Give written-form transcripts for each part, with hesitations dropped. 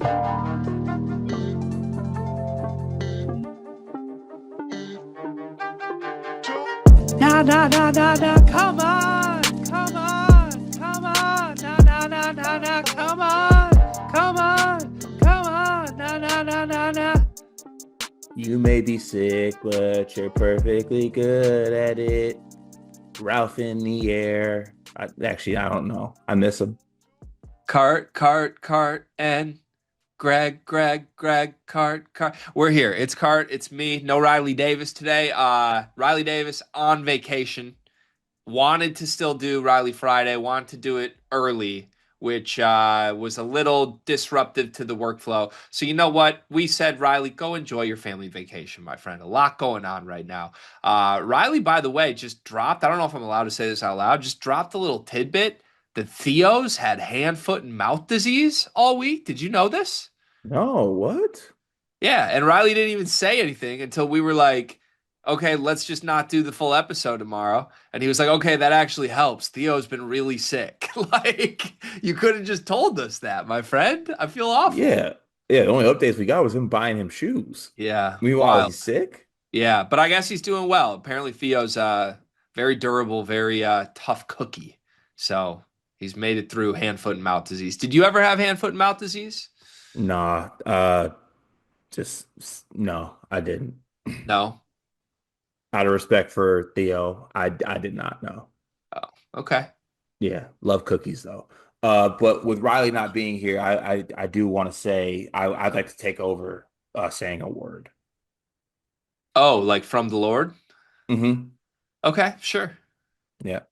Nah, nah, nah, nah, nah, come on, come on, come on, nah, nah, nah, nah, nah, come on, come on, come on, nah, nah, nah, nah, nah. You may be sick, but you're perfectly good at it. Ralph in the air. I don't know. I miss him. Cart, and Greg, Cart. We're here. It's Cart. It's me. No Riley Davis today. Riley Davis on vacation. Wanted to still do Riley Friday. Wanted to do it early, which was a little disruptive to the workflow. So you know what? We said, Riley, go enjoy your family vacation, my friend. A lot going on right now. Riley, by the way, just dropped. I don't know if I'm allowed to say this out loud. Just dropped a little tidbit that Theo's had hand, foot, and mouth disease all week. Did you know this? No, what? Yeah, and Riley didn't even say anything until we were like, okay, let's just not do the full episode tomorrow. And he was like, okay, that actually helps. Theo's been really sick. Like, you could have just told us that, my friend. I feel awful. Yeah. Yeah, the only updates we got was him buying him shoes. Yeah, Meanwhile, wild. he's sick? Yeah, but I guess he's doing well. Apparently, Theo's very durable, very tough cookie. So he's made it through hand, foot, and mouth disease. Did you ever have hand, foot, and mouth disease? Nah, just no, I didn't. No. Out of respect for Theo, I did not know. Oh, okay. Yeah, love cookies though. But with Riley not being here, I do want to say I'd like to take over saying a word. Oh, like from the Lord? Hmm. Okay, sure. Yeah.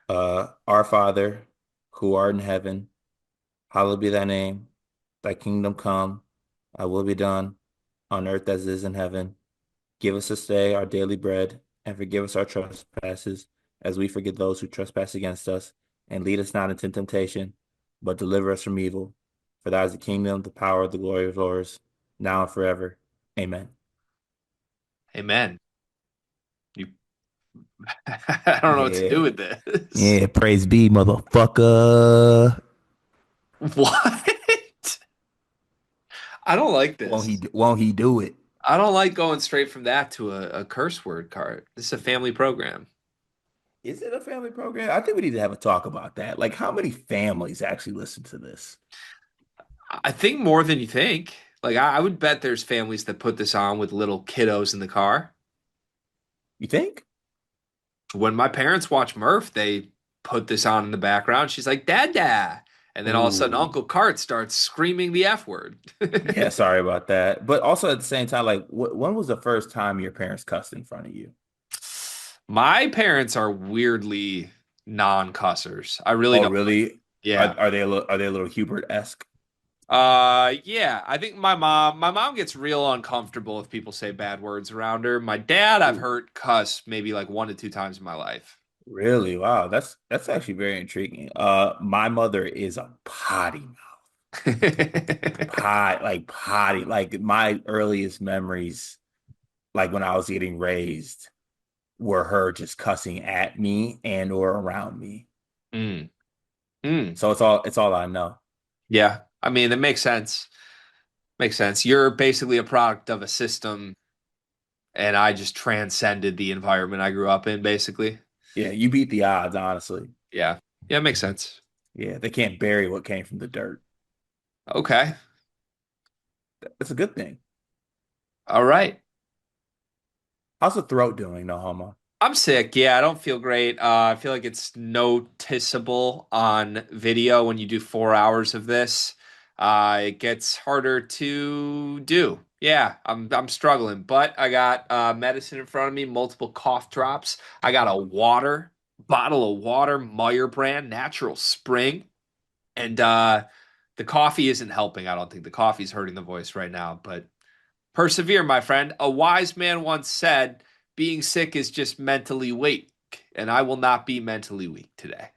Our Father, who art in heaven, hallowed be thy name. Thy kingdom come, thy will be done on earth as it is in heaven. Give us this day our daily bread, and forgive us our trespasses, as we forgive those who trespass against us. And lead us not into temptation, but deliver us from evil. For thine is the kingdom, the power, the glory of yours, now and forever. Amen. Amen. You I don't know what to Yeah. do with this. Yeah, praise be, motherfucker. What? I don't like this. Won't he do it? I don't like going straight from that to a curse word card. This is a family program. Is it a family program? I think we need to have a talk about that. Like, how many families actually listen to this? I think more than you think. Like I would bet there's families that put this on with little kiddos in the car. You think? When my parents watch Murph, they put this on in the background. She's like, Dada. And then all of a sudden Ooh. Uncle Cart starts screaming the F word. Yeah, sorry about that. But also at the same time, like, when was the first time your parents cussed in front of you? My parents are weirdly non-cussers. I really Oh, don't. really? Yeah. Are they a little Hubert-esque? Yeah, I think my mom gets real uncomfortable if people say bad words around her. My dad, I've Ooh, heard cuss maybe like one to two times in my life. really? Wow, that's actually very intriguing. My mother is a potty mouth. Potty. Like my earliest memories, like when I was getting raised, were her just cussing at me and or around me. Mm, mm. So it's all I know. Yeah, I mean, that makes sense. Makes sense. You're basically a product of a system, and I just transcended the environment I grew up in, basically. Yeah, you beat the odds, honestly. Yeah. Yeah, makes sense. Yeah, they can't bury what came from the dirt. Okay. That's a good thing. All right. How's the throat doing, no homo? I'm sick. Yeah, I don't feel great. I feel like it's noticeable on video when you do 4 hours of this. It gets harder to do. Yeah, I'm struggling, but I got medicine in front of me, multiple cough drops. I got a bottle of water, Meyer brand, natural spring, and the coffee isn't helping. I don't think the coffee's hurting the voice right now, but persevere, my friend. A wise man once said, being sick is just mentally weak, and I will not be mentally weak today.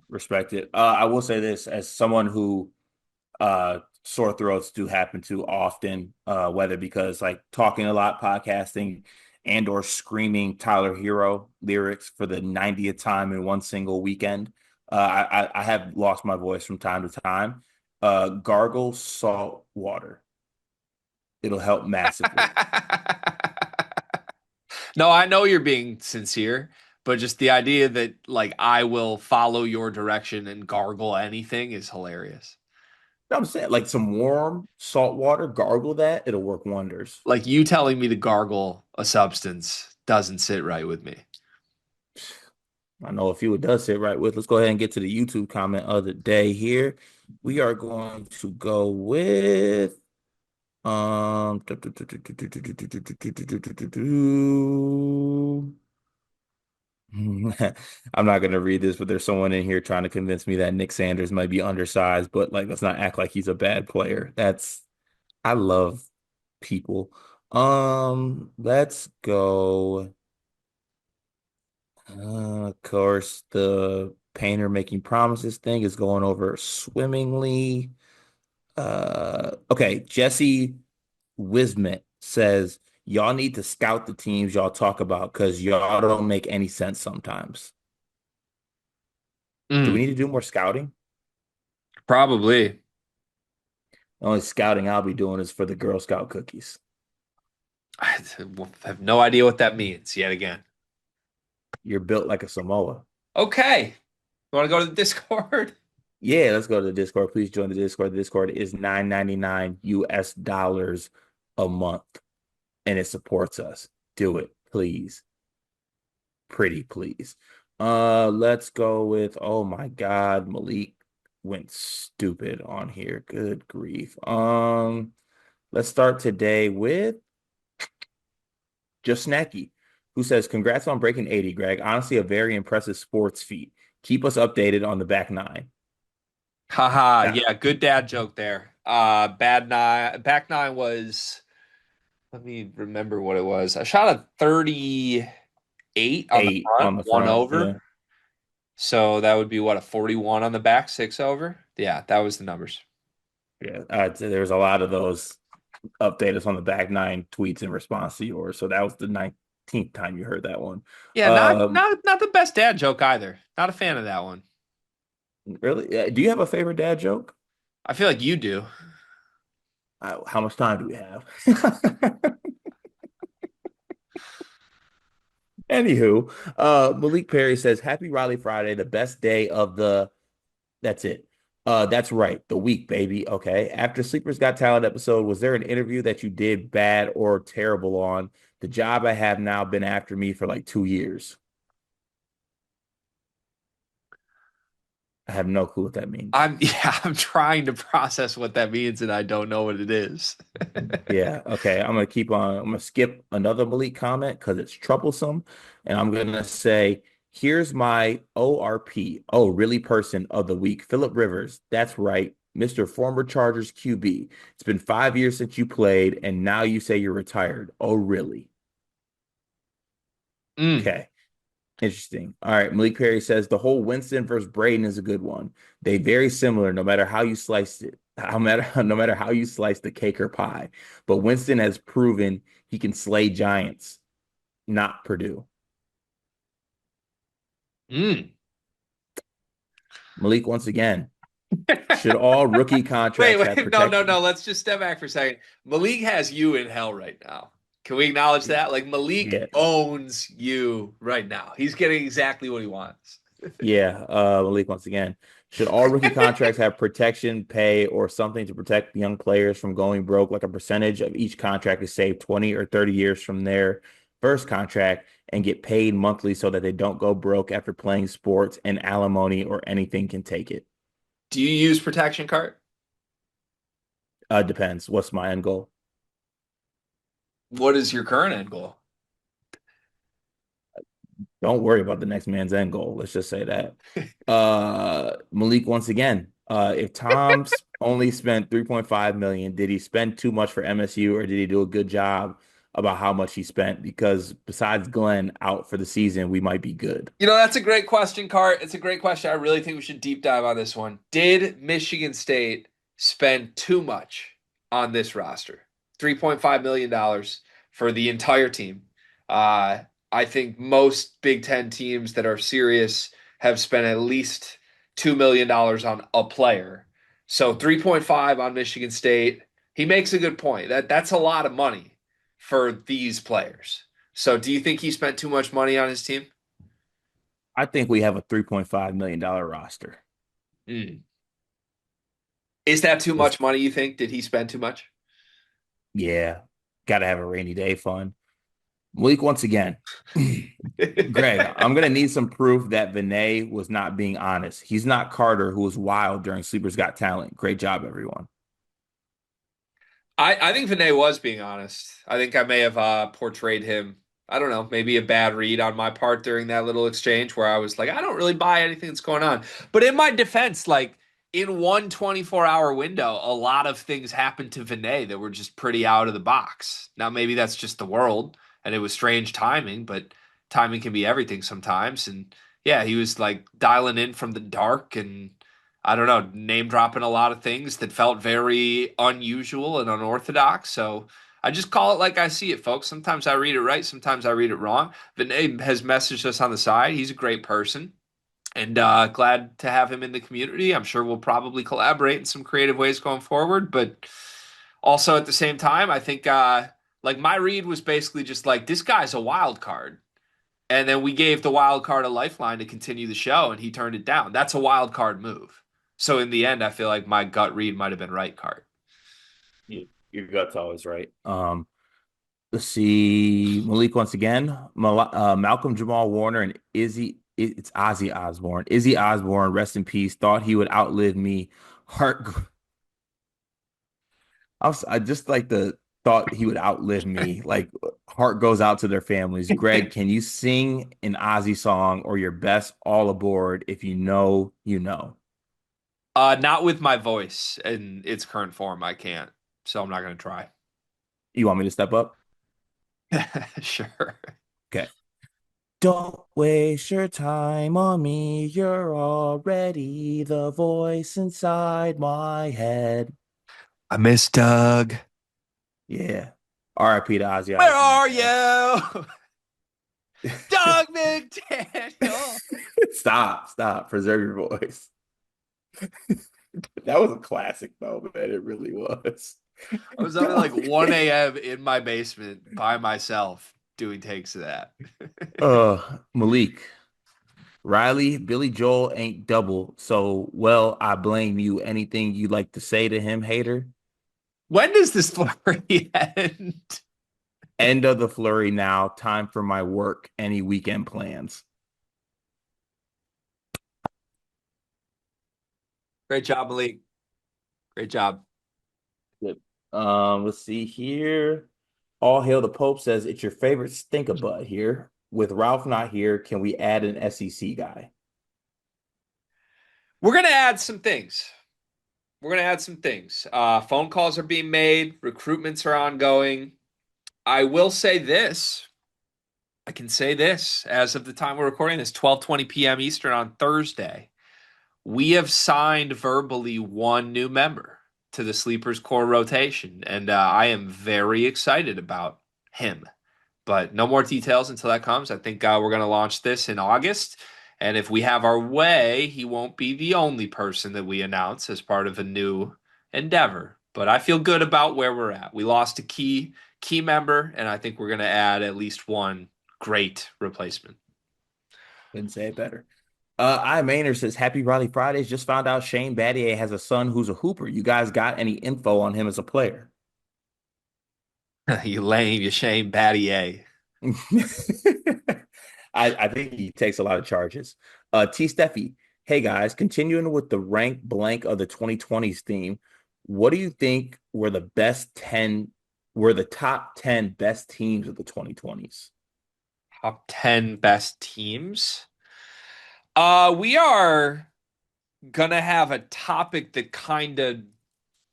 Respect it. I will say this as someone who sore throats do happen to often, whether because like talking a lot, podcasting, and or screaming Tyler Hero lyrics for the 90th time in one single weekend. I have lost my voice from time to time. Gargle salt water. It'll help massively. No, I know you're being sincere, but just the idea that like I will follow your direction and gargle anything is hilarious. No, I'm saying like some warm salt water, gargle that, it'll work wonders. Like you telling me to gargle a substance doesn't sit right with me. I know a few it does sit right with. Let's go ahead and get to the YouTube comment of the day here. We are going to go with I'm not gonna read this, but there's someone in here trying to convince me that Nick Sanders might be undersized, but like let's not act like he's a bad player. That's I love people. Let's go. Of course, the painter making promises thing is going over swimmingly. Okay, Jesse Wismet says y'all need to scout the teams y'all talk about because y'all don't make any sense sometimes. Do we Mm, need to do more scouting? probably. The only scouting I'll be doing is for the Girl Scout cookies. I have no idea what that means yet again. You're built like a Samoa. Okay. You want to go to the Discord? Yeah, let's go to the Discord. Please join the Discord. The Discord is 9.99 US dollars a month and it supports us. Do it, please. Pretty please. Let's go with oh my God, Malik went stupid on here. Good grief. Let's start today with Just Snacky, who says, Congrats on breaking 80, Greg. Honestly, a very impressive sports feat. Keep us updated on the back nine. Haha, Got yeah, good dad joke there. Bad nine, back nine was, let me remember what it was. I shot a 38 on the 8 front, on the one front. over. Yeah. So that would be what, a 41 on the back, six over? Yeah, that was the numbers. Yeah. I'd say there's a lot of those update us on the back nine tweets in response to yours. So that was the 19th time you heard that one. Yeah, not Um, not not the best dad joke either. Not a fan of that one. really? Do you have a favorite dad joke? I feel like you do. How much time do we have? Anywho, Malik Perry says, Happy Raleigh Friday, the best day of the that's it. That's right, the week, baby. Okay. After Sleepers Got Talent episode, was there an interview that you did bad or terrible on? The job I have now been after me for like 2 years. I have no clue what that means. Yeah, I'm trying to process what that means and I don't know what it is. Yeah, okay. I'm gonna skip another Malik comment because it's troublesome. And I'm gonna say, here's my ORP. Oh, really person of the week. Philip Rivers. That's right. Mr. Former Chargers QB. It's been 5 years since you played, and now you say you're retired. Oh, really? Mm. Okay. Interesting. All right. Malik Perry says the whole Winston versus Braden is a good one. They very similar no matter how you slice it. No matter how you slice the cake or pie. But Winston has proven he can slay giants, not Purdue. Mm. Malik once again. Should all rookie Wait, contracts have wait, no, no, protection? no. Let's just step back for a second. Malik has you in hell right now. Can we acknowledge that? Like Malik Yeah. owns you right now. He's getting exactly what he wants. Yeah, Malik once again. Should all rookie contracts have protection, pay, or something to protect young players from going broke, like a percentage of each contract is saved 20 or 30 years from their first contract and get paid monthly so that they don't go broke after playing sports and alimony or anything can take it? Do you use protection card? Depends. What's my end goal? What is your current end goal? Don't worry about the next man's end goal. Let's just say that. Malik once again. If Tom's only spent 3.5 million, did he spend too much for MSU or did he do a good job about how much he spent? Because besides Glenn out for the season, we might be good. That's a great question, Cart. It's a great question. I really think we should deep dive on this one. Did Michigan State spend too much on this roster? $3.5 million for the entire team. Uh, I think most Big Ten teams that are serious have spent at least $2 million on a player. So 3.5 on Michigan State. He makes a good point. That's a lot of money for these players. So do you think he spent too much money on his team? I think we have a $3.5 million roster. Mm. Is that too It's, much money, you think? Did he spend too much? yeah, got to have a rainy day fund. Malik, once again, Greg, I'm going to need some proof that Vinay was not being honest. He's not Carter, who was wild during Sleepers Got Talent. Great job, everyone. I think Vinay was being honest. I think I may have portrayed him, I don't know, maybe a bad read on my part during that little exchange where I was like, I don't really buy anything that's going on. But in my defense, like in one 24-hour window, a lot of things happened to Vinay that were just pretty out of the box. Now, maybe that's just the world and it was strange timing, but timing can be everything sometimes. And yeah, he was like dialing in from the dark and I don't know, name dropping a lot of things that felt very unusual and unorthodox. So I just call it like I see it, folks. Sometimes I read it right, sometimes I read it wrong. Vinay has messaged us on the side. He's a great person and glad to have him in the community. I'm sure we'll probably collaborate in some creative ways going forward. But also at the same time, I think like my read was basically just like, this guy's a wild card. And then we gave the wild card a lifeline to continue the show, and he turned it down. That's a wild card move. So in the end, I feel like my gut read might have been right card. Your gut's always right. Let's see. Malik once again. Malcolm Jamal Warner and It's Ozzy Osbourne. Izzy Osbourne, rest in peace. Thought he would outlive me. Heart. I just like the thought he would outlive me. Like heart goes out to their families. Greg, can you sing an Ozzy song or your best all aboard? If you know, you know. Not with my voice in its current form. I can't. So I'm not going to try. You want me to step up? Sure. Okay. Don't waste your time on me. You're already the voice inside my head. I miss Doug. Yeah. R.I.P. to Ozzy Where Osbourne, are man. you? Doug McDaniel. Stop. Preserve your voice. That was a classic, though, man. It really was. I was up at like Dog. 1 a.m. in my basement by myself doing takes of that. Malik, Riley, Billy Joel ain't double. So, well, I blame you. Anything you like to say to him, hater? When does this flurry end? End of the flurry now. Time for my work. Any weekend plans? Great job, Malik. Great job. Good. Let's see here. All Hail the Pope says it's your favorite stink-a-butt here. With Ralph not here, can we add an SEC guy? We're gonna add some things. We're gonna add some things. Phone calls are being made. Recruitments are ongoing. I will say this. I can say this as of the time we're recording this, 12:20 p.m. Eastern on Thursday. We have signed verbally one new member to the Sleepers core rotation, and I am very excited about him. But no more details until that comes. I think we're going to launch this in August. And if we have our way, he won't be the only person that we announce as part of a new endeavor. But I feel good about where we're at. We lost a key member, and I think we're going to add at least one great replacement. Couldn't say it better. I Maynard says, Happy Raleigh Fridays. Just found out Shane Battier has a son who's a hooper. You guys got any info on him as a player? You lame, you shame, Battier. I think he takes a lot of charges. T Steffi, hey guys, continuing with the rank blank of the 2020s theme, what do you think were the top 10 best teams of the 2020s? Top 10 best teams. We are gonna have a topic that kind of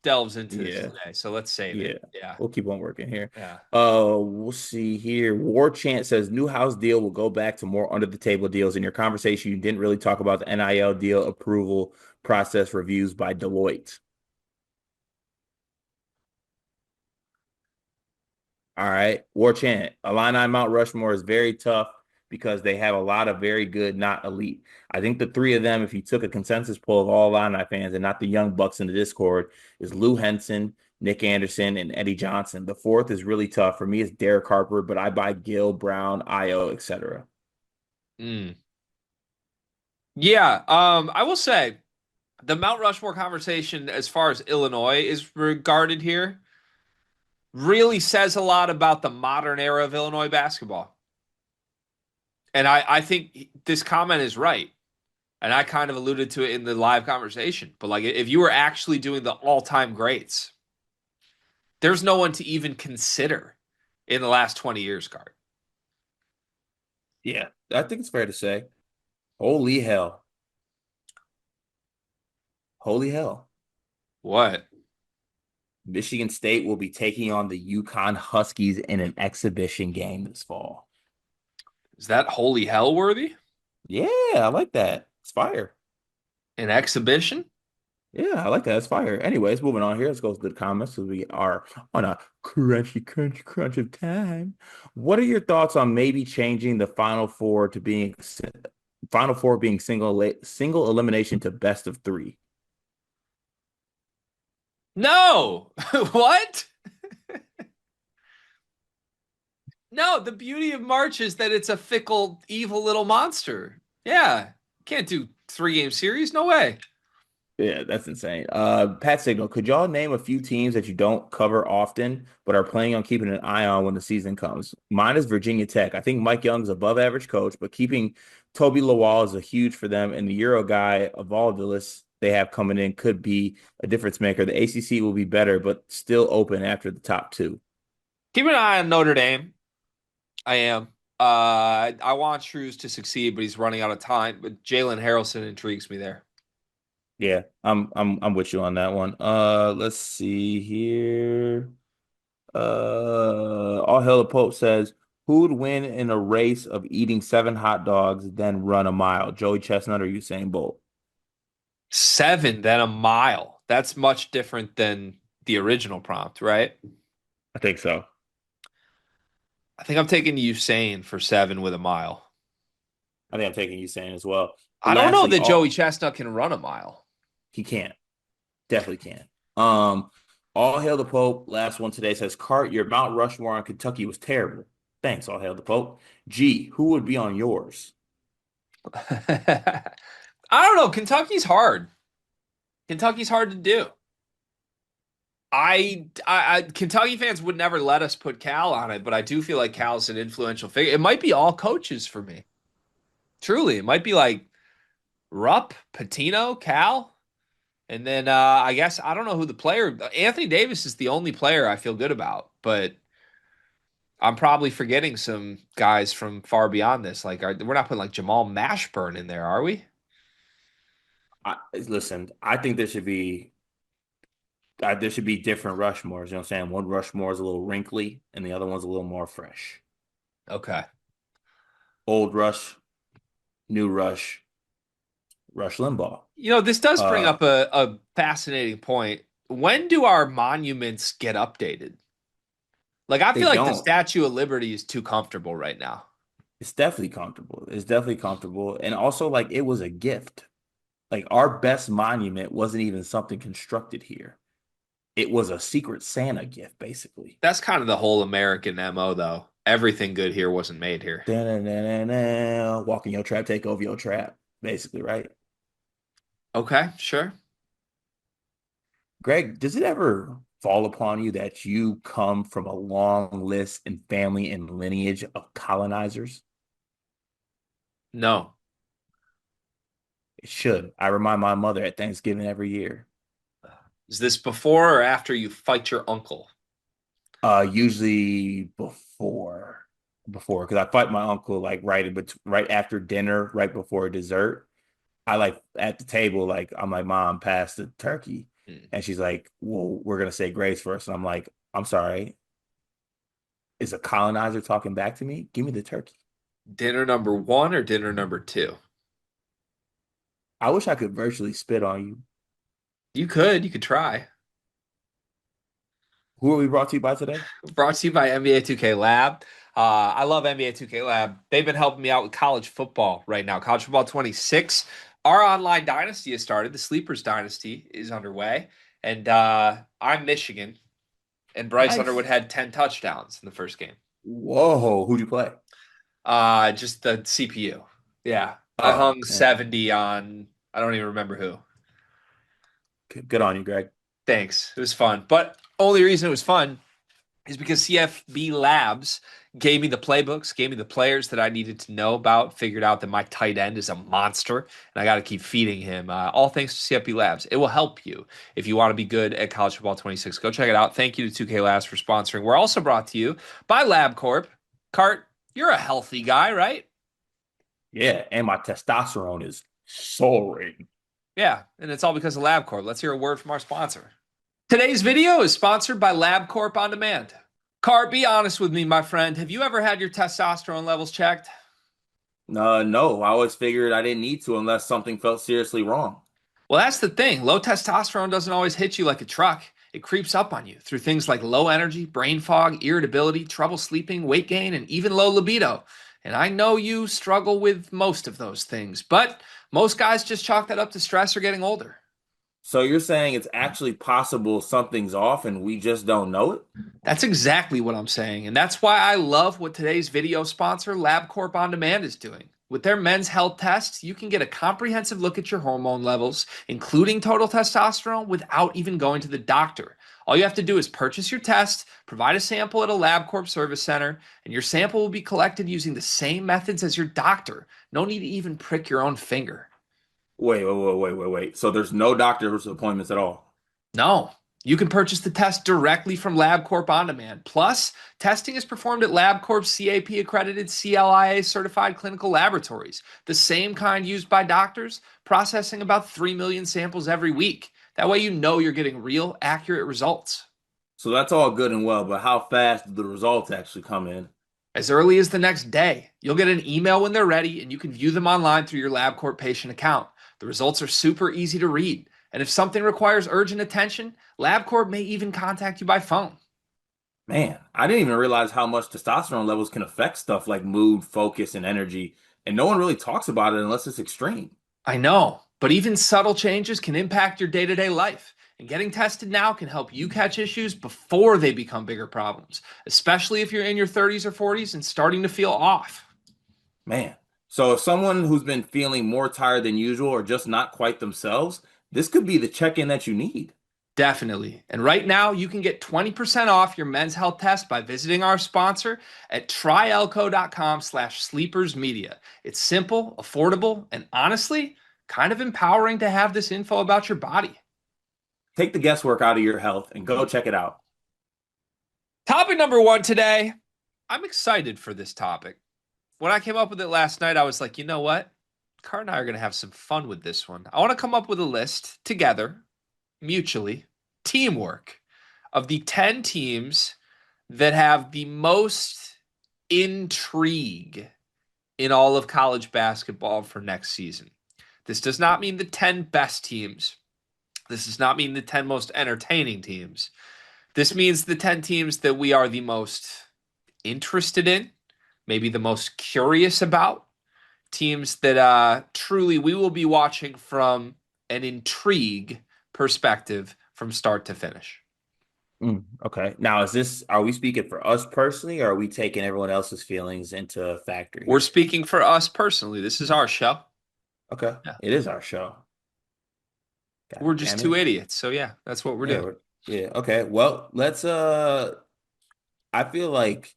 delves into this Yeah. today, so let's save it. Yeah, Yeah, we'll keep on working here. yeah. We'll see here. War Chant says new house deal will go back to more under the table deals. In your conversation, you didn't really talk about the NIL deal approval process reviews by Deloitte. All right, War Chant. Illini Mount Rushmore is very tough. because they have a lot of very good, not elite. I think the three of them, if you took a consensus poll of all Illini fans and not the young bucks in the Discord, is Lou Henson, Nick Anderson, and Eddie Johnson. The fourth is really tough. For me, it's Derek Harper, but I buy Gil, Brown, Io, etc. Mm. Yeah, I will say the Mount Rushmore conversation, as far as Illinois is regarded here, really says a lot about the modern era of Illinois basketball. And I think this comment is right. And I kind of alluded to it in the live conversation. But like, if you were actually doing the all-time greats, there's no one to even consider in the last 20 years, Card. Yeah, I think it's fair to say. Holy hell. Holy hell. What? Michigan State will be taking on the Yukon Huskies in an exhibition game this fall. Is that holy hell worthy? Yeah, I like that. It's fire. An exhibition? Yeah, I like that. It's fire. Anyways, moving on here. Let's go to the comments so we are on a crunch of time. What are your thoughts on maybe changing the Final Four being single elimination to best of three? No. What? No, the beauty of March is that it's a fickle, evil little monster. Yeah. Can't do 3 game series. No way. Yeah, that's insane. Pat Signal, could y'all name a few teams that you don't cover often, but are planning on keeping an eye on when the season comes? Mine is Virginia Tech. I think Mike Young's above average coach, but keeping Toby Lawal is a huge for them, and the Euro guy of all the lists they have coming in could be a difference maker. The ACC will be better, but still open after the top two. Keep an eye on Notre Dame. I am. I want Shrews to succeed, but he's running out of time. But Jalen Harrelson intrigues me there. Yeah, I'm with you on that one. Let's see here. All Hell the Pope says, who would win in a race of eating 7 hot dogs, then run a mile? Joey Chestnut or Usain Bolt? 7, then a mile. That's much different than the original prompt, right? I think so. I think I'm taking Usain for 7 with a mile. I think I'm taking Usain as well. I don't know Lastly, that Joey Chestnut can run a mile. he can't. Definitely can't. All Hail the Pope. Last one today says, Cart, your Mount Rushmore in Kentucky was terrible. Thanks, All Hail the Pope. G, who would be on yours? I don't know. Kentucky's hard. Kentucky's hard to do. Kentucky fans would never let us put Cal on it, but I do feel like Cal's an influential figure. It might be all coaches for me. Truly, it might be like Rupp, Patino, Cal, and then I guess I don't know who the player. Anthony Davis is the only player I feel good about, but I'm probably forgetting some guys from far beyond this. Like we're not putting like Jamal Mashburn in there, are we? Listen, I think there should be different Rushmores. You know what I'm saying? One Rushmore is a little wrinkly, and the other one's a little more fresh. Okay. Old Rush, new Rush, Rush Limbaugh. This does bring Uh, up a fascinating point. When do our monuments get updated? Like, I they feel like the don't. Statue of Liberty is too comfortable right now. It's definitely comfortable. It's definitely comfortable, and also like it was a gift. Like our best monument wasn't even something constructed here. It was a Secret Santa gift, basically. That's kind of the whole American MO, though. Everything good here wasn't made here. Da-na-na-na-na. Walk in your trap, take over your trap, basically, right? Okay, sure. Greg, does it ever fall upon you that you come from a long list and family and lineage of colonizers? No. It should. I remind my mother at Thanksgiving every year. Is this before or after you fight your uncle? Usually before, because I fight my uncle like right after dinner, right before dessert. I like at the table, like I'm like, Mom, pass the turkey, Hmm. and she's like, well, we're gonna say grace first, and I'm like, I'm sorry, is a colonizer talking back to me? Give me the turkey. Dinner number one or dinner number two? I wish I could virtually spit on you. You could try. Who are we brought to you by today? Brought to you by NBA 2K Lab. I love NBA 2K Lab. They've been helping me out with college football right now. College football 26. Our online dynasty has started. The Sleepers dynasty is underway. And I'm Michigan. And Bryce Underwood Nice. had 10 touchdowns in the first game. Whoa, who'd you play? Just the CPU. Yeah. I Oh, hung man. 70 on, I don't even remember who. Good on you, Greg. Thanks. It was fun. But only reason it was fun is because CFB Labs gave me the playbooks, gave me the players that I needed to know about, figured out that my tight end is a monster and I got to keep feeding him. All thanks to CFB Labs. It will help you if you want to be good at College Football 26. Go check it out. Thank you to 2K Labs for sponsoring. We're also brought to you by LabCorp. Cart, you're a healthy guy, right? Yeah, and my testosterone is soaring. Yeah, and it's all because of LabCorp. Let's hear a word from our sponsor. Today's video is sponsored by LabCorp On Demand. Cart, be honest with me, my friend. Have you ever had your testosterone levels checked? No, I always figured I didn't need to unless something felt seriously wrong. Well, that's the thing. Low testosterone doesn't always hit you like a truck. It creeps up on you through things like low energy, brain fog, irritability, trouble sleeping, weight gain, and even low libido. And I know you struggle with most of those things, but most guys just chalk that up to stress or getting older. So you're saying it's actually possible something's off and we just don't know it? That's exactly what I'm saying. And that's why I love what today's video sponsor, LabCorp On Demand, is doing. With their men's health tests, you can get a comprehensive look at your hormone levels, including total testosterone, without even going to the doctor. All you have to do is purchase your test, provide a sample at a LabCorp service center, and your sample will be collected using the same methods as your doctor. No need to even prick your own finger. Wait. So there's no doctor's appointments at all. No, you can purchase the test directly from LabCorp On Demand. Plus, testing is performed at LabCorp's CAP accredited CLIA certified clinical laboratories, the same kind used by doctors, processing about 3 million samples every week. That way, you know you're getting real, accurate results. So that's all good and well, but how fast do the results actually come in? As early as the next day, you'll get an email when they're ready, and you can view them online through your LabCorp patient account. The results are super easy to read. And if something requires urgent attention, LabCorp may even contact you by phone. Man, I didn't even realize how much testosterone levels can affect stuff like mood, focus, and energy. And no one really talks about it unless it's extreme. I know, but even subtle changes can impact your day to day life. And getting tested now can help you catch issues before they become bigger problems, especially if you're in your 30s or 40s and starting to feel off. Man. So if someone who's been feeling more tired than usual or just not quite themselves, this could be the check-in that you need. Definitely. And right now, you can get 20% off your men's health test by visiting our sponsor at tryelco.com/sleepersmedia. It's simple, affordable, and honestly, kind of empowering to have this info about your body. Take the guesswork out of your health and go check it out. Topic number one today. I'm excited for this topic. When I came up with it last night, I was like, you know what? Car and I are going to have some fun with this one. I want to come up with a list together, mutually, teamwork, of the 10 teams that have the most intrigue in all of college basketball for next season. This does not mean the 10 best teams. This does not mean the 10 most entertaining teams. This means the 10 teams that we are the most interested in, maybe the most curious about, teams that truly we will be watching from an intrigue perspective from start to finish. Okay. Now, are we speaking for us personally, or are we taking everyone else's feelings into factor We're here? speaking for us personally. This is our show. Okay. Yeah. It is our show. God We're just damn two it. idiots. So yeah, that's what we're Yeah, doing. yeah. Okay. Well, I feel like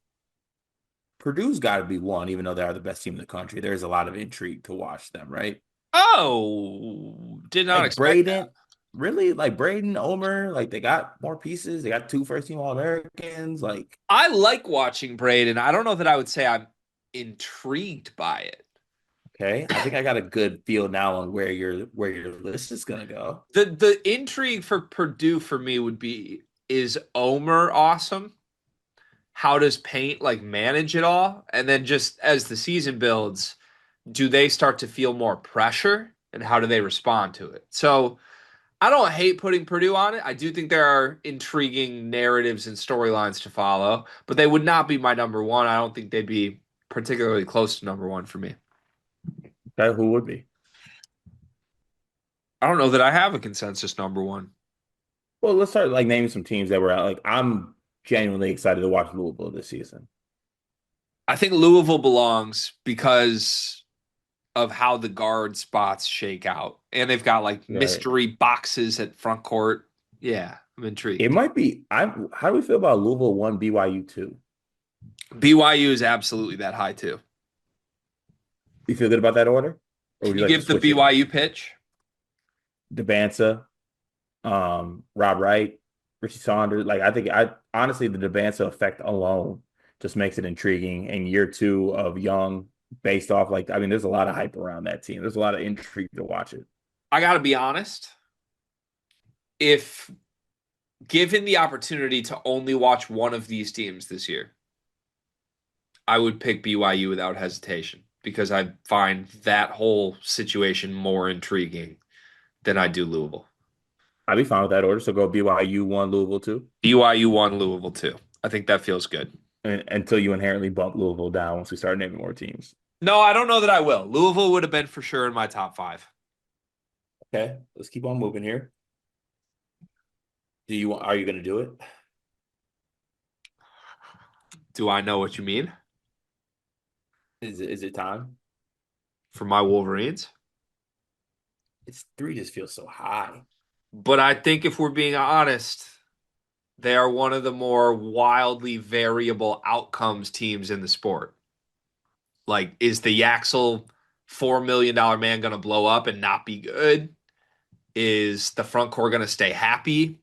Purdue's got to be one, even though they are the best team in the country. There's a lot of intrigue to watch them, right? Oh, did not Like expect that. Braden, really? Like Braden, Omer, like they got more pieces. They got two first team All-Americans. Like, I like watching Braden. I don't know that I would say I'm intrigued by it. okay, I think I got a good feel now on where your list is gonna go. The intrigue for Purdue for me would be, is Omer awesome? How does Paint like manage it all? And then just as the season builds, do they start to feel more pressure and how do they respond to it? So I don't hate putting Purdue on it. I do think there are intriguing narratives and storylines to follow, but they would not be my number one. I don't think they'd be particularly close to number one for me. Okay, who would be? I don't know that I have a consensus number one. Well, let's start like naming some teams that were out. Like I'm genuinely excited to watch Louisville this season. I think Louisville belongs because of how the guard spots shake out. And they've got like Right. mystery boxes at front court. Yeah, I'm It intrigued. might be. I How do we feel about Louisville one, BYU two? BYU is absolutely that high too. You feel good about that order, or would Can you you like to give the switch it? BYU pitch? Devansa, Rob Wright, Richie Saunders. Like I think I honestly the Devansa effect alone just makes it intriguing. And year two of Young, based off like I mean, there's a lot of hype around that team. There's a lot of intrigue to watch it. I got to be honest. If given the opportunity to only watch one of these teams this year, I would pick BYU without hesitation because I find that whole situation more intriguing than I do Louisville. I'd be fine with that order. So go BYU one, Louisville two, BYU won Louisville too. I think that feels good. and, until you inherently bump Louisville down once we start naming more teams. No, I don't know that I will. Louisville would have been for sure in my top five. Okay, let's keep on moving here. Are you going to do it? Do I know what you mean Is it time? for my Wolverines? It's three just feels so high. But I think if we're being honest, they are one of the more wildly variable outcomes teams in the sport. Like, is the Yaxel $4 million man going to blow up and not be good? Is the front court going to stay happy?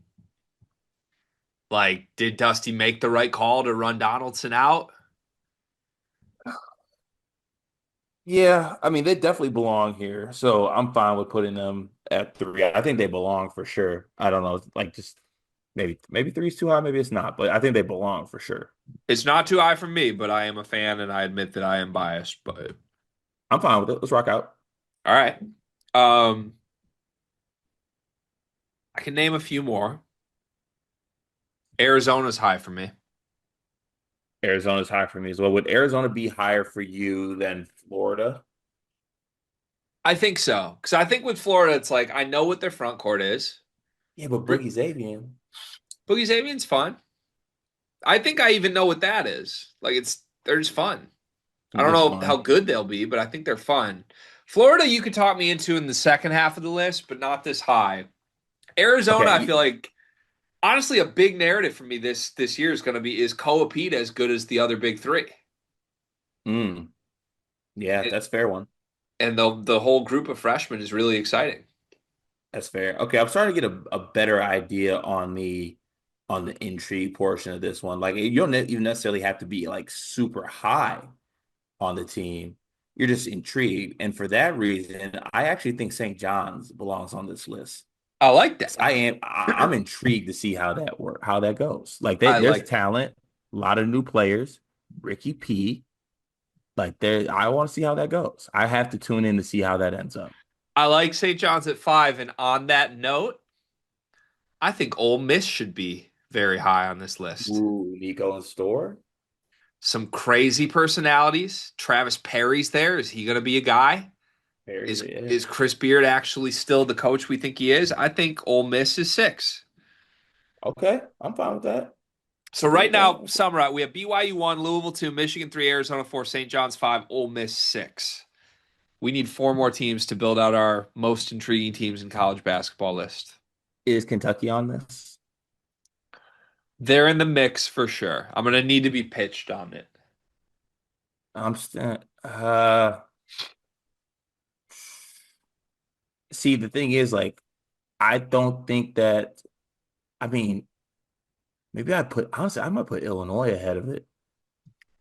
Like, did Dusty make the right call to run Donaldson out? Yeah, I mean they definitely belong here, so I'm fine with putting them at three. I think they belong for sure. I don't know, like just maybe three's too high, maybe it's not, but I think they belong for sure. It's not too high for me, but I am a fan and I admit that I am biased. But I'm fine with it. Let's rock out. all right. Um, I can name a few more. Arizona's high for me. Arizona's high for me as well. Would Arizona be higher for you than Florida? I think so. Because I think with Florida, it's like I know what their front court is. Yeah, but Boogie Boogie Zabian, Zavian's fun. I think I even know what that is. Like they're just fun. I don't just know how fun. good they'll be, but I think they're fun. Florida, you could talk me into in the second half of the list, but not this high. Arizona, Okay, I feel like honestly a big narrative for me this year is going to be is Koa as good as the other big three, mm, yeah, and, that's fair one. and the whole group of freshmen is really exciting. That's fair. Okay, I'm starting to get a better idea on the intrigue portion of this one. Like you don't even necessarily have to be like super high on the team. You're just intrigued. And for that reason, I actually think St. John's belongs on this list. I like 'Cause I'm that. intrigued to see how that goes. Like I there's like that. talent, a lot of new players, Ricky P. Like there, I want to see how that goes. I have to tune in to see how that ends up. I like St. John's at five, and on that note, I think Ole Miss should be very high on this list. Ooh, Nico and Store. Some crazy personalities. Travis Perry's there. Is he going to be a guy? Very, Is yeah. Chris Beard actually still the coach we think he is? I think Ole Miss is six. Okay, I'm fine with that. So I'm good right with that. now, summarize. We have BYU one, Louisville two, Michigan three, Arizona four, St. John's five, Ole Miss six. We need four more teams to build out our most intriguing teams in college basketball list. Is Kentucky on this? They're in the mix for sure. I'm gonna need to be pitched on it. I'm still. See, the thing is, like, I don't think that. I mean, maybe honestly, I might put Illinois ahead of it.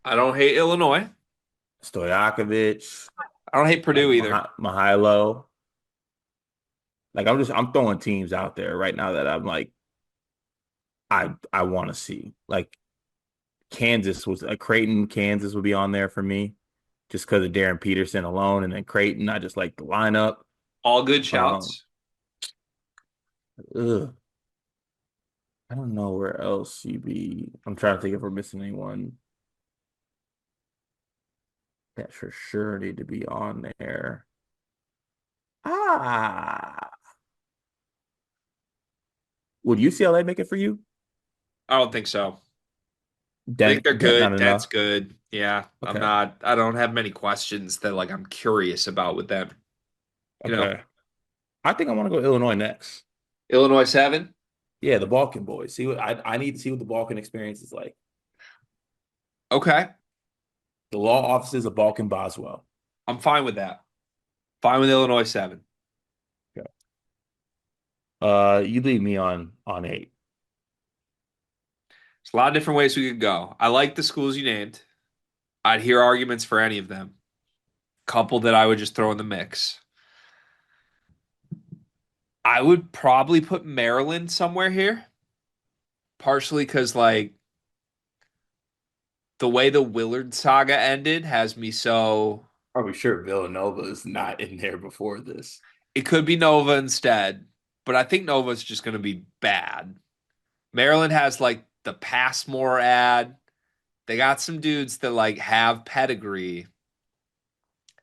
I don't hate Illinois. Stojakovic, I don't hate like Purdue either. Mihailo. Like, I'm throwing teams out there right now that I'm like, I want to see. Like, Kansas was Creighton, Kansas would be on there for me just because of Darren Peterson alone. And then Creighton, I just like the lineup. All good Um, shouts. Ugh. I don't know where else you'd be. I'm trying to think if we're missing anyone that for sure need to be on there. Ah, would UCLA make it for you? I don't think so. I think Dent, they're dent, not good. That's enough. good. Yeah, Okay, I don't have many questions that like I'm curious about with them. You know, okay. I think I want to go Illinois next. Illinois 7. Yeah, the Balkan boys. See what I need to see what the Balkan experience is like. Okay. The law offices of Balkan Boswell. I'm fine with that. Fine with Illinois 7. Okay. You lead me on 8. There's a lot of different ways we could go. I like the schools you named. I'd hear arguments for any of them. Couple that I would just throw in the mix. I would probably put Maryland somewhere here, partially because like the way the Willard saga ended has me so Probably sure Villanova is not in there before this. it could be Nova instead, but I think Nova's just going to be bad. Maryland has like the Passmore ad. They got some dudes that like have pedigree,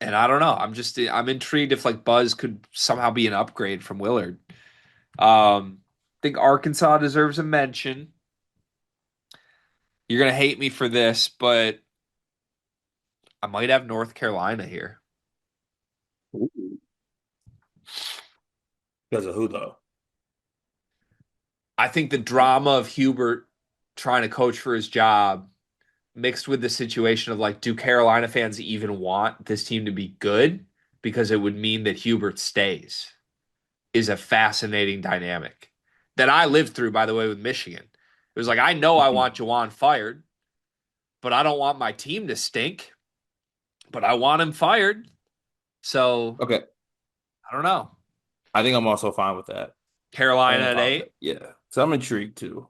and I don't know. I'm intrigued if like Buzz could somehow be an upgrade from Willard. I think Arkansas deserves a mention. You're gonna hate me for this, but I might have North Carolina here. Ooh. Because of who though? I think the drama of Hubert trying to coach for his job mixed with the situation of like, do Carolina fans even want this team to be good? Because it would mean that Hubert stays is a fascinating dynamic that I lived through, by the way, with Michigan. It was like, I know I want Juwan fired, but I don't want my team to stink, but I want him fired. So Okay. I don't know. I think I'm also fine with that. I think Carolina I'm at fine with 8. that. Yeah. So I'm intrigued too.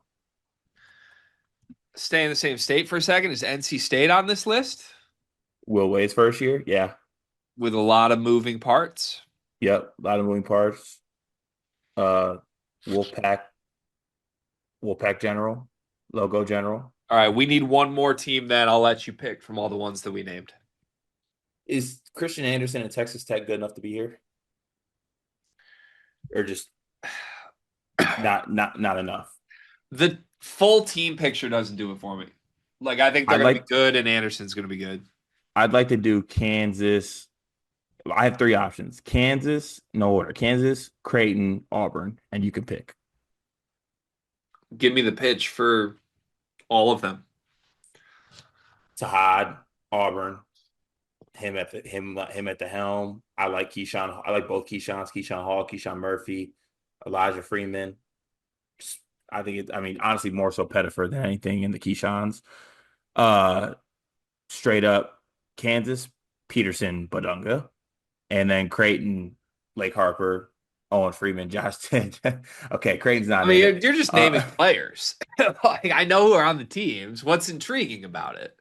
Stay in the same state for a second. Is NC State on this list Will Wade's first year? Yeah. with a lot of moving parts? Yep. A lot of moving parts. Uh Wolfpack, Wolfpack General, Logo General. All right, we need one more team then. I'll let you pick from all the ones that we named. Is Christian Anderson and Texas Tech good enough to be here? Or just not enough? The full team picture doesn't do it for me. Like I think they're I'd going to be like good and Anderson's going to be good. I'd like to do Kansas. I have 3 options. Kansas, no order. Kansas, Creighton, Auburn, and you can pick. Give me the pitch for all of them. Tahad, Auburn, him at the helm. I like Keyshawn. I like both Keyshawns, Keyshawn Hall, Keyshawn Murphy, Elijah Freeman. I think I mean, honestly, more so Pettiford than anything in the Keyshawns. Uh, Straight up Kansas, Peterson, Badunga, and then Creighton, Lake Harper, Owen Freeman, Josh. Okay, Creighton's I not mean, in it. you're just naming players. Like I know who are on the teams. What's intriguing about it?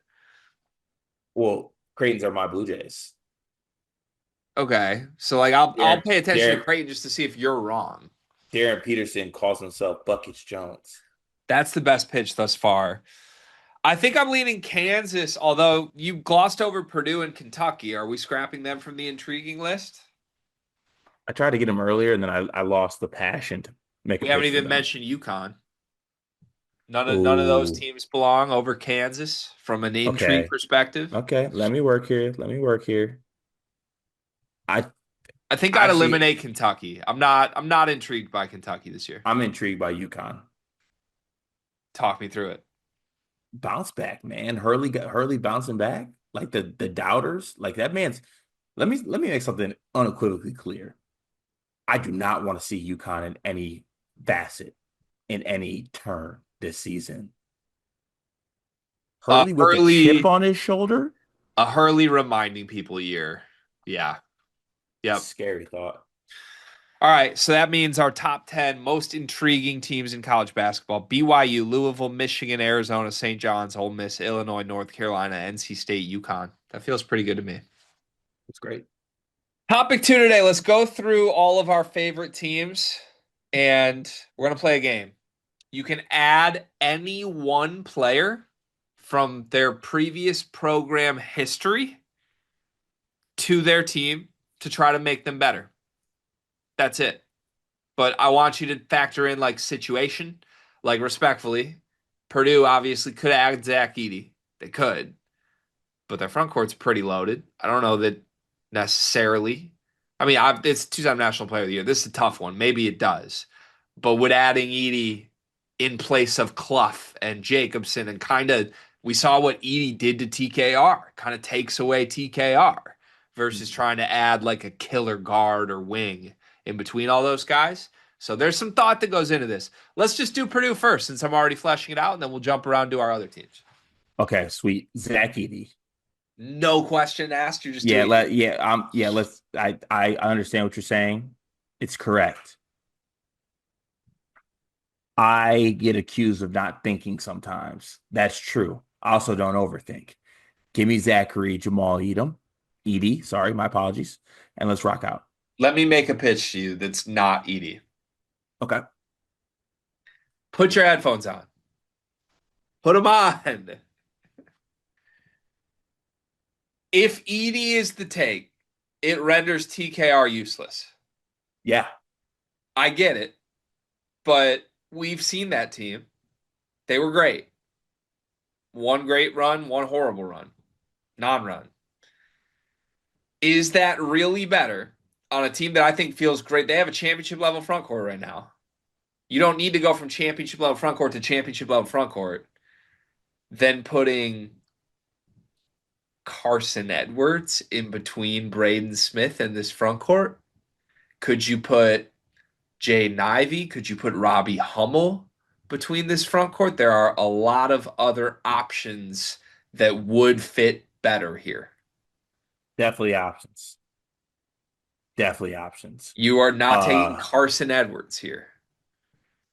Well, Creighton's are my Blue Jays. Okay, so like I'll Darren, pay attention to Darren, Creighton just to see if you're wrong. Darren Peterson calls himself Buckets Jones. That's the best pitch thus far. I think I'm leaning Kansas, although you glossed over Purdue and Kentucky. Are we scrapping them from the intriguing list? I tried to get him earlier, and then I lost the passion to make a We haven't pitch for even them. mentioned UConn. None of those Ooh, teams belong over Kansas from an intrigue okay, perspective. okay. Let me work here. Let me work here. I I think I'd actually, eliminate Kentucky. I'm not intrigued by Kentucky this year. I'm intrigued by UConn. Talk me through it. Bounce back, man. Hurley bouncing back. Like the doubters. Like that man's. Let me make something unequivocally clear. I do not want to see UConn in any facet in any turn this season. Hurley with a chip Hurley on his shoulder. a Hurley reminding people year. Yeah. Yep. Scary thought. All right, so that means our top 10 most intriguing teams in college basketball: BYU, Louisville, Michigan, Arizona, St. John's, Ole Miss, Illinois, North Carolina, NC State, UConn. That feels pretty good to me. It's great. Topic 2 today. Let's go through all of our favorite teams And we're gonna play a game. You can add any one player from their previous program history to their team to try to make them better. That's it. But I want you to factor in like situation, like respectfully. Purdue obviously could add Zach Edey. They could, but their front court's pretty loaded. I don't know that necessarily. I mean, it's two-time National Player of the Year. This is a tough one. Maybe it does, but would adding Edey in place of Clough and Jacobson and kind of we saw what Edey did to TKR, kind of takes away TKR versus trying to add like a killer guard or wing in between all those guys. So there's some thought that goes into this. Let's just do Purdue first since I'm already fleshing it out, and then we'll jump around to our other teams. Okay, sweet. Zach Edey. No question asked. You're just Yeah, doing it. let's I understand what you're saying. It's correct. I get accused of not thinking sometimes. That's true. I also don't overthink. Give me Zachary, Jamal Edey, sorry, my apologies. And let's rock out. Let me make a pitch to you that's not Edie. Okay. Put your headphones on. Put them on. If Edie is the take, it renders TKR useless. Yeah, I get it, but we've seen that team. They were great. One great run, one horrible run, non-run. Is that really better on a team that I think feels great? They have a championship level front court right now. You don't need to go from championship level front court to championship level front court, then putting Carson Edwards in between Braden Smith and this front court. Could you put Jay Nivey? Could you put Robbie Hummel between this front court? There are a lot of other options that would fit better here. definitely options. Definitely options. You are not taking Uh, Carson Edwards here.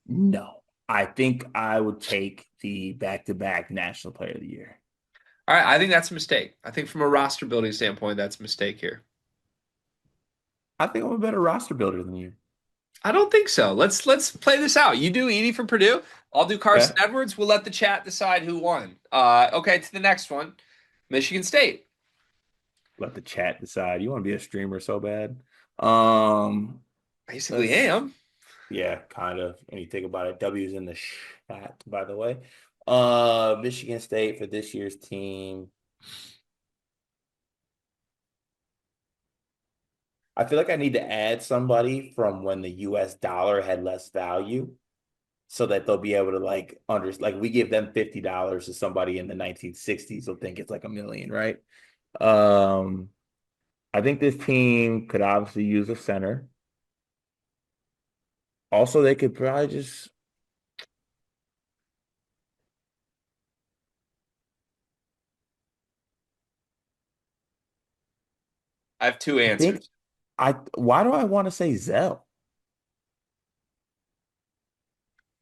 no. I think I would take the back-to-back National Player of the Year. All right, I think that's a mistake. I think from a roster building standpoint, that's a mistake here. I think I'm a better roster builder than you. I don't think so. Let's play this out. You do Edie for Purdue. I'll do Carson Okay. Edwards. We'll let the chat decide who won. Okay, to the next one. Michigan State. Let the chat decide. You want to be a streamer so bad. Um, Basically let's am. Yeah, kind of. When you think about it, W's in the chat, by the way. Michigan State for this year's team. I feel like I need to add somebody from when the US dollar had less value so that they'll be able to like we give them $50 to somebody in the 1960s, they'll think it's like a million, right? Um, I think this team could obviously use a center. Also, they could probably just I have two I think answers. I why do I want to say Zell?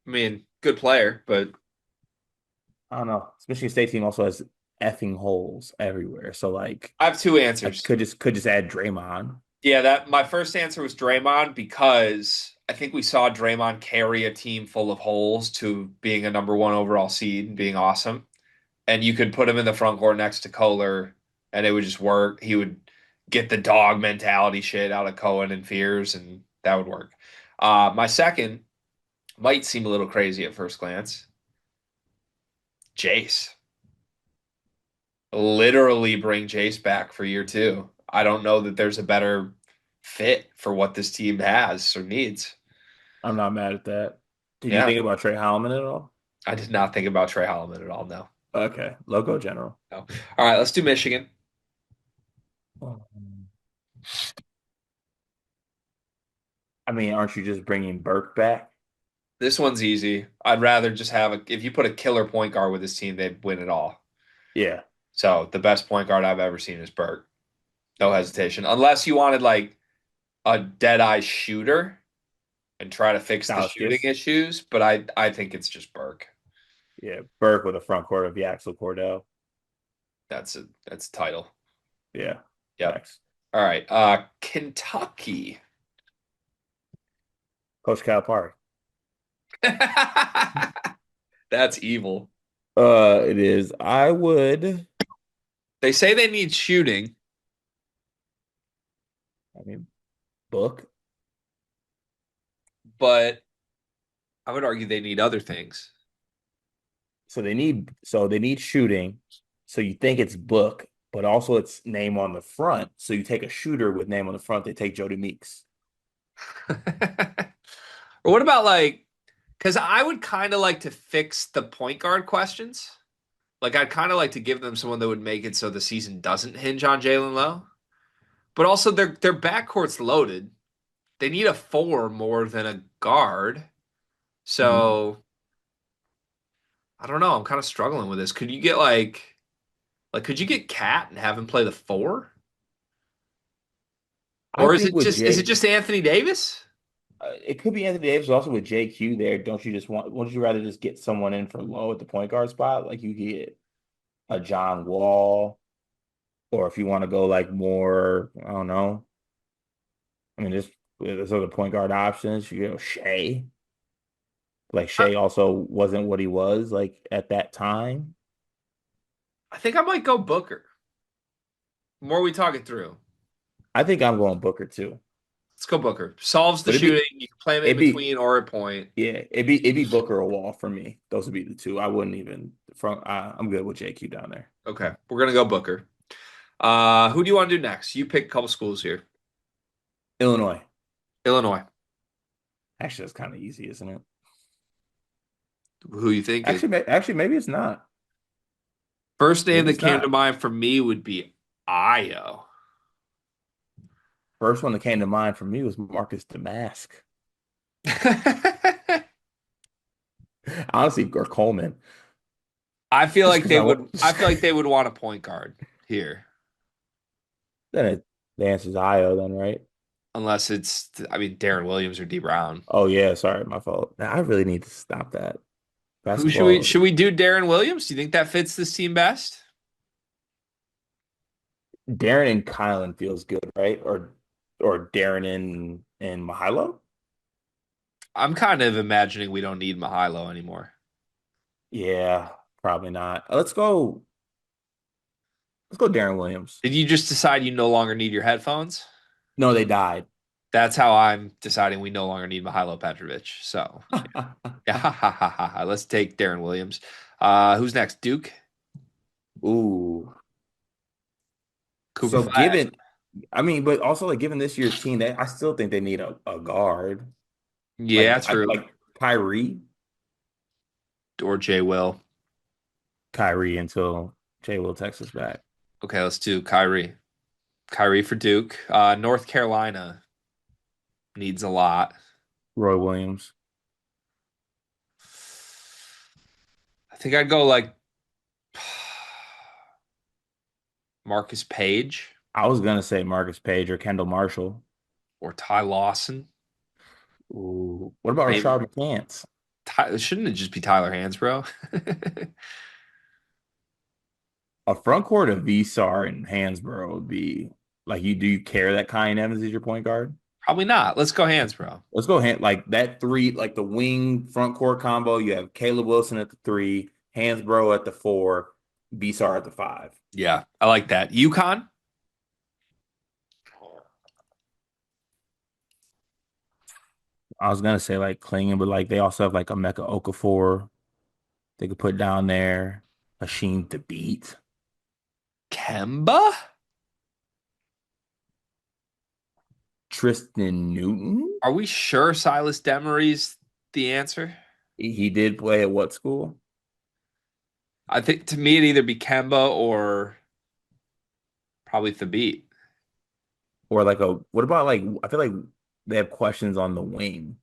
I mean, good player, but I don't know. This Michigan State team also has effing holes everywhere. So like I have two I answers. could just add Draymond. Yeah, that my first answer was Draymond because I think we saw Draymond carry a team full of holes to being a number one overall seed and being awesome. And you could put him in the front court next to Kohler, and it would just work. He would get the dog mentality shit out of Cohen and Fears, and that would work. My second might seem a little crazy at first glance. Jace. Literally bring Jace back for year two. I don't know that there's a better fit for what this team has or needs. I'm not mad at that. Did you Yeah, think about Trey Holloman at all? I did not think about Trey Holloman at all. No. Okay, logo general. No. All right, let's do Michigan. I mean, aren't you just bringing Burke back? This one's easy. I'd rather just have if you put a killer point guard with this team, they'd win it all. Yeah, So the best point guard I've ever seen is Burke. No yeah. hesitation. Unless you wanted like a dead eye shooter and try to fix the shooting Stauskas. issues, but I think it's just Burke. Yeah, Burke with a front court of Yaxel Cordell. That's a title. Yeah, Yep. facts. All right. Kentucky. Coach Calipari. That's evil. It is. I would. They say they need shooting, I mean, book. but I would argue they need other things. So they need shooting. So you think it's book, but also it's name on the front. So you take a shooter with name on the front. They take Jody Meeks. Or what about like, because I would kind of like to fix the point guard questions. Like, I'd kind of like to give them someone that would make it so the season doesn't hinge on Jalen Lowe. But also, their backcourt's loaded. They need a four more than a guard. Mhm. So I don't know. I'm kind of struggling with this. Could you get like could you get Cat and have him play the four? I Or think with is it Jay, just Anthony Davis? it could be Anthony Davis, but also with JQ there. Don't you just wouldn't you rather just get someone in for low at the point guard spot? Like you get a John Wall, or if you want to go like more, I don't know. I mean, there's other point guard options. You know, Shea. Like I, Shea also wasn't what he was like at that time. I think I might go Booker. The more we talk it through. I think I'm going Booker too. Let's go Booker. Solves the But shooting. You can play him in it'd be between or at point. yeah, it'd be Booker or Wall for me. Those would be the two. I wouldn't even I'm good with JQ down there. Okay, we're gonna go Booker. Who do you want to do next? You pick a couple schools here. Illinois. Illinois. Actually, that's kind of easy, isn't it? Who you thinking? Actually, maybe it's not. First name Maybe that it's came to not. mind for me would be Io. First one that came to mind for me was Marcus Damask. Honestly, or Coleman. I feel Just like because they I want. would. I feel like they would want a point guard here, Then the answer is Io, then, right? unless it's. I mean, Darren Williams or D Brown. Oh yeah, sorry, my fault. Now, I really need to stop that. Who should we? Basketball, Should we do Darren Williams? Do you think that fits this team best? Darren and Kylan feels good, right? Or Darren and Mahalo? I'm kind of imagining we don't need Mahilo anymore. Yeah, probably not. Let's go Darren Williams. Did you just decide you no longer need your headphones? No, they died. That's how I'm deciding we no longer need Mihailo Petrovic. So, yeah, ha, ha, ha, ha, ha. Let's take Darren Williams. Who's next? Duke? Ooh. Cooper So Flag? I mean, but also like given this year's team, I still think they need a guard. Yeah, true. Like Kyrie, Or Jay Will. Kyrie until Jay will text us back. Okay, let's do Kyrie. Kyrie for Duke. North Carolina needs a lot. Roy Williams. I think I'd go like Marcus Page I was gonna say Marcus Page or Kendall Marshall. or Ty Lawson. Ooh. What about Maybe Rashard McCants? Shouldn't it just be Tyler Hansbrough? A front court of Vsar and Hansborough would be like you do you care that Kyan Evans is your point guard? Probably not. Let's go Hansbrough. Let's go like that three, like the wing front court combo. You have Caleb Wilson at the three, Hansborough at the four, Vsar at the five. Yeah, I like that. UConn? I was gonna say like Klingon, but like they also have like a Emeka Okafor they could put down there. Hashim to beat. Kemba? Tristan Newton. Are we sure Silas Demery's the answer? He did play at what school? I think to me it'd either be Kemba or probably Thabit. Or like what about like I feel like they have questions on the wing.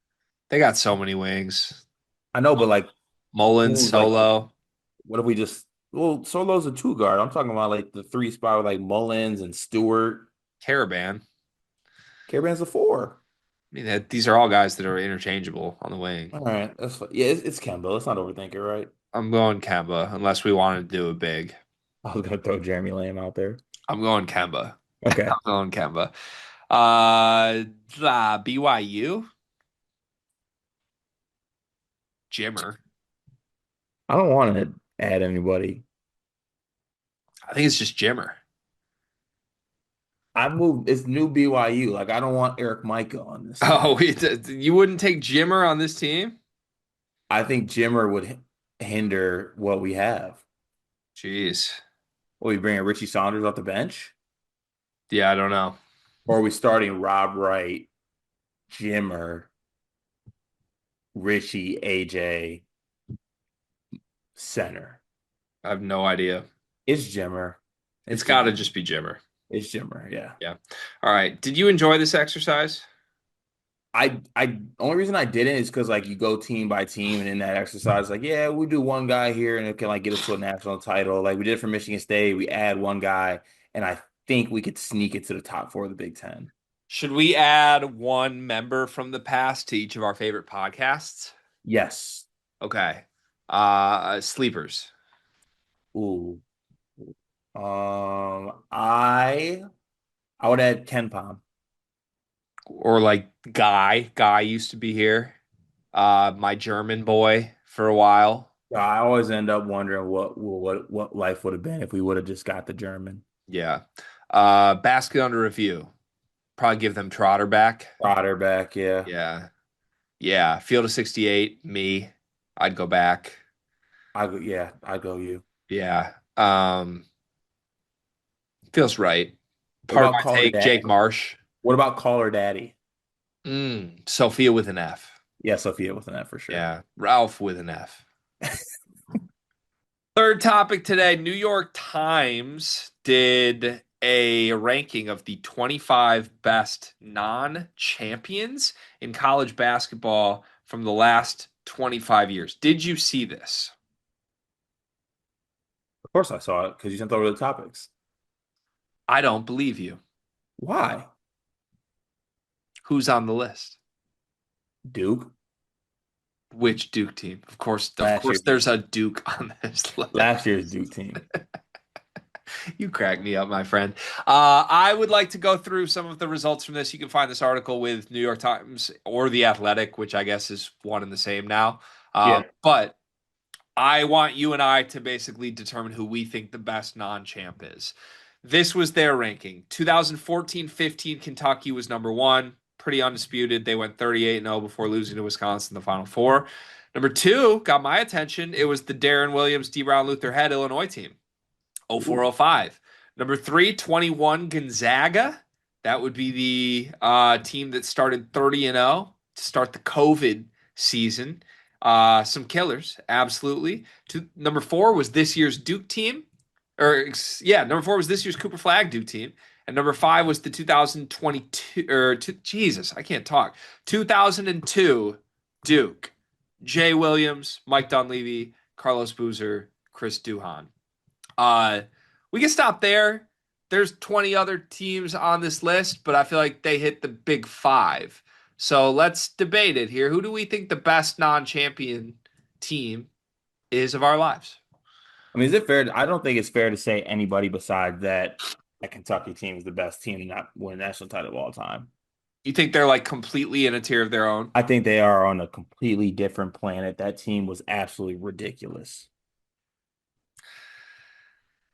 They got so many wings. I know, but like Mullins, who's like Solo, what if we just Solo's a two guard. I'm talking about like the three spot with like Mullins and Stewart. Caravan. Caravan's a four. I mean, these are all guys that are interchangeable on the wing. All right, that's fine. Yeah, it's Kemba. Let's not overthink it, right? I'm going Kemba unless we wanted to do a big. I was gonna throw Jeremy Lamb out there. I'm going Kemba. Okay. I'm going Kemba. Uh, BYU. Jimmer. I don't want to add anybody. I think it's just Jimmer. I moved. It's new BYU. Like I don't want Eric Micah on this team. Oh, you wouldn't take Jimmer on this team? I think Jimmer would hinder what we have. Jeez. Are we bringing Richie Saunders off the bench? Yeah, I don't know. Or are we starting Rob Wright, Jimmer, Richie, AJ, center? I have no idea. It's Jimmer. It's It's got to Jimmer. just be Jimmer. It's Jimmer. Yeah. Yeah. All right. Did you enjoy this exercise? Only reason I didn't is because like you go team by team and in that exercise, like, yeah, we do one guy here and it can like get us to a national title. Like we did it for Michigan State. We add one guy, and I think we could sneak it to the top four of the Big Ten. Should we add one member from the past to each of our favorite podcasts? Yes. Okay. Sleepers Ooh. I would add Ken Palm. or like Guy. Guy used to be here. My German boy for a while. Yeah, I always end up wondering what life would have been if we would have just got the German. Yeah. Basket under review. Probably give them Trotter back. Trotter back, yeah. Yeah. Yeah. Field of 68, me. I'd go back. I go you. Yeah. Feels right. What Part of about my Caller take, Jake Daddy? Marsh. What about Caller Daddy? Sophia with an F. Yeah, Sophia with an F for sure. Yeah. Ralph with an F. Third topic today, New York Times did a ranking of the 25 best non-champions in college basketball from the last 25 years. Did you see this? Of course I saw it because you sent over the topics. I don't believe you. Why? Who's on the list? Duke. Which Duke team? Of Last course year. there's a Duke on this Last list. year's Duke team. You crack me up, my friend. I would like to go through some of the results from this. You can find this article with New York Times or The Athletic, which I guess is one and the same now. Yeah. But I want you and I to basically determine who we think the best non-champ is. This was their ranking. 2014-15, Kentucky was number one. Pretty undisputed. They went 38-0 before losing to Wisconsin in the Final Four. Number two got my attention. It was the Darren Williams, D. Brown Luther Head Illinois team. Oh four Ooh. oh five. Number three, 21 Gonzaga. That would be the team that started 30-0 to start the COVID season. Some killers, absolutely. Number four was this year's Duke team. Number four was this year's Cooper Flag Duke team. And number five was the 2022, Jesus, I can't talk. 2002 Duke. Jay Williams, Mike Dunleavy, Carlos Boozer, Chris Duhon. Uh, we can stop there. There's 20 other teams on this list, but I feel like they hit the big five. So let's debate it here. Who do we think the best non-champion team is of our lives? I mean, is it fair? I don't think it's fair to say anybody besides that Kentucky team is the best team to not win a national title of all time. You think they're like completely in a tier of their own? I think they are on a completely different planet. That team was absolutely ridiculous.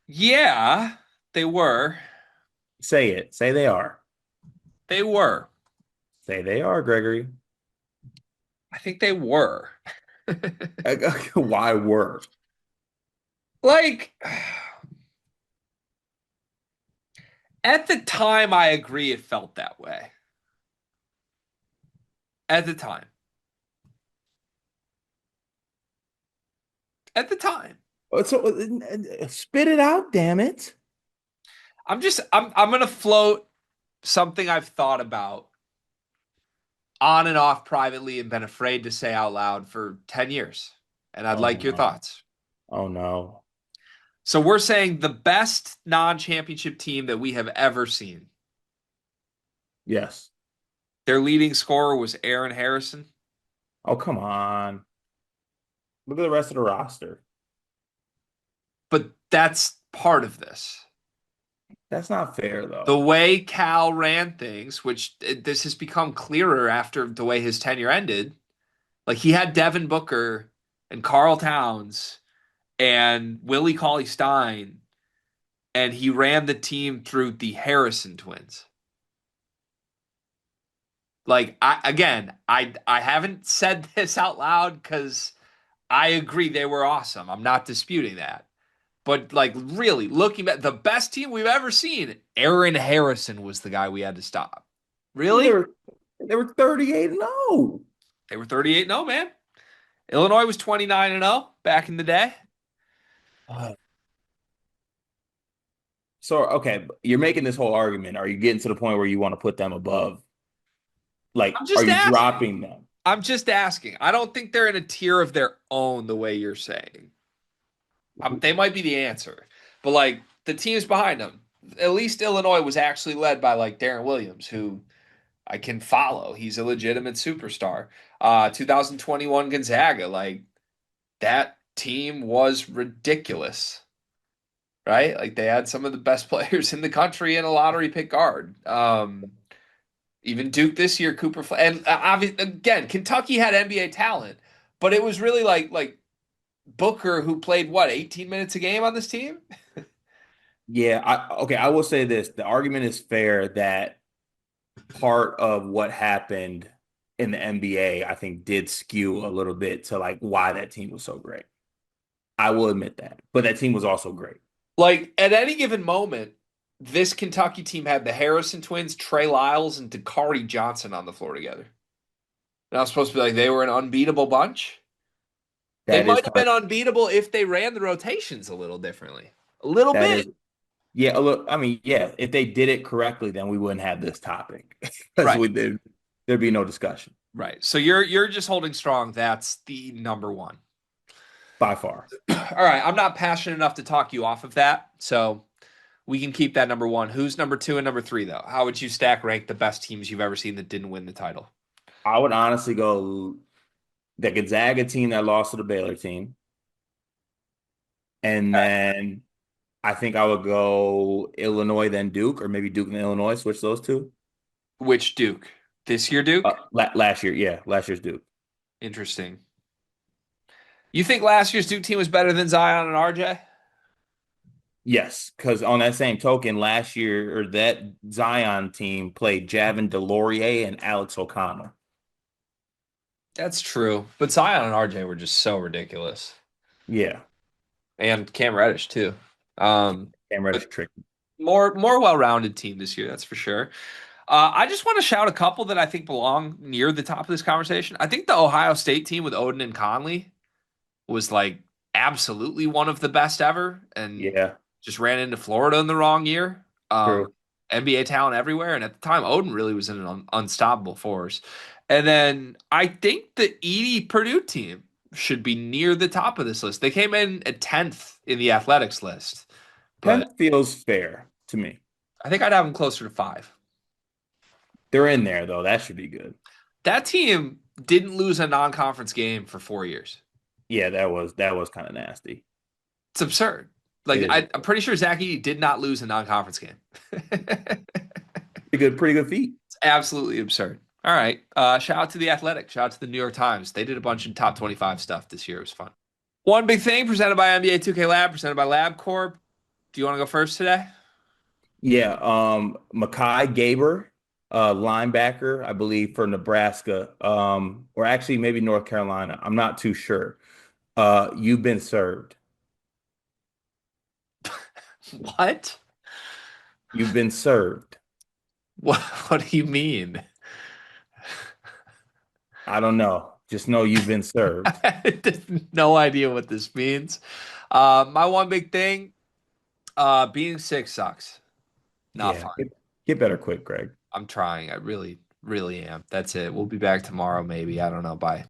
Yeah, they were. Say it. Say they are. They were. Say they are, Gregory. I think they were. Why were? Like, at the time, I agree it felt that way. At the time. At the time. So spit it out, damn it. I'm gonna float something I've thought about on and off privately and been afraid to say out loud for 10 years. And I'd Oh like your no. thoughts. Oh no. So we're saying the best non-championship team that we have ever seen. Yes. Their leading scorer was Aaron Harrison, Oh, come on. Look at the rest of the roster. but that's part of this. That's not fair, The though. way Cal ran things, which this has become clearer after the way his tenure ended, Like he had Devin Booker and Karl Towns and Willie Cauley-Stein, and he ran the team through the Harrison twins. Like I haven't said this out loud because I agree they were awesome. I'm not disputing that. But like really looking at the best team we've ever seen, Aaron Harrison was the guy we had to stop. They Really? were they were 38 and 0. They were 38-0, man. Illinois was 29-0 back in the day. So, okay, you're making this whole argument. Are you getting to the point where you want to put them above? Like, I'm are just you asking. dropping them? I'm just asking. I don't think they're in a tier of their own the way you're saying. They might be the answer, but like the teams behind them, at least Illinois was actually led by like Darren Williams, who I can follow. He's a legitimate superstar. 2021 Gonzaga, like that team was ridiculous, right? Like they had some of the best players in the country and a lottery pick guard. Even Duke this year, and again, Kentucky had NBA talent, but it was really like Booker who played what 18 minutes a game on this team. Yeah, okay, I will say this. The argument is fair that part of what happened in the NBA, I think, did skew a little bit to like why that team was so great. I will admit that. But that team was also great. Like at any given moment, this Kentucky team had the Harrison twins, Trey Lyles, and Dakari Johnson on the floor together. And I was supposed to be like they were an unbeatable bunch. They That is might have kind been of unbeatable if they ran the rotations a little differently. A little that bit. is yeah, look, I mean, yeah, if they did it correctly, then we wouldn't have this topic. Because Right. we did there'd be no discussion Right. So you're just holding strong. That's the number one. by far. All right. I'm not passionate enough to talk you off of that. So we can keep that number one. Who's number two and number three, though? How would you stack rank the best teams you've ever seen that didn't win the title? I would honestly go the Gonzaga team that lost to the Baylor team. And Okay. then I think I would go Illinois, then Duke, or maybe Duke and Illinois, switch those two. Which Duke? This year, Duke? Last year, yeah, last year's Duke. Interesting. You think last year's Duke team was better than Zion and RJ? Yes, because on that same token, last year, or that Zion team played Javin DeLaurier and Alex O'Connell. That's true. But Zion and RJ were just so ridiculous. Yeah, And Cam Reddish, too. Um, Cam but Reddish tricky. more well-rounded team this year, that's for sure. I just want to shout a couple that I think belong near the top of this conversation. I think the Ohio State team with Odin and Conley was like absolutely one of the best ever and Yeah, just ran into Florida in the wrong year. true. NBA talent everywhere. And at the time, Odin really was an unstoppable force. And then I think the Edie Purdue team should be near the top of this list. They came in at 10th in the athletics list, but 10th feels fair to me. I think I'd have them closer to five. They're in there though. That should be good. That team didn't lose a non-conference game for 4 years. Yeah, that was kind of nasty. It's absurd. It Like is I'm pretty sure Zach Edey did not lose a non-conference game. pretty good feat. It's absolutely absurd. All right. Shout out to the Athletic. Shout out to the New York Times. They did a bunch of top 25 stuff this year. It was fun. One big thing presented by NBA 2K Lab, presented by LabCorp. Do you want to go first today? Yeah, Makai Gaber, linebacker, I believe for Nebraska, or actually maybe North Carolina. I'm not too sure. You've been served. What? You've been served. What do you mean? I don't know. Just know you've been served. I have no idea what this means. My one big thing, being sick sucks. Not Yeah, fun. get better quick, Greg. I'm trying. I really, really am. That's it. We'll be back tomorrow, maybe. I don't know. Bye.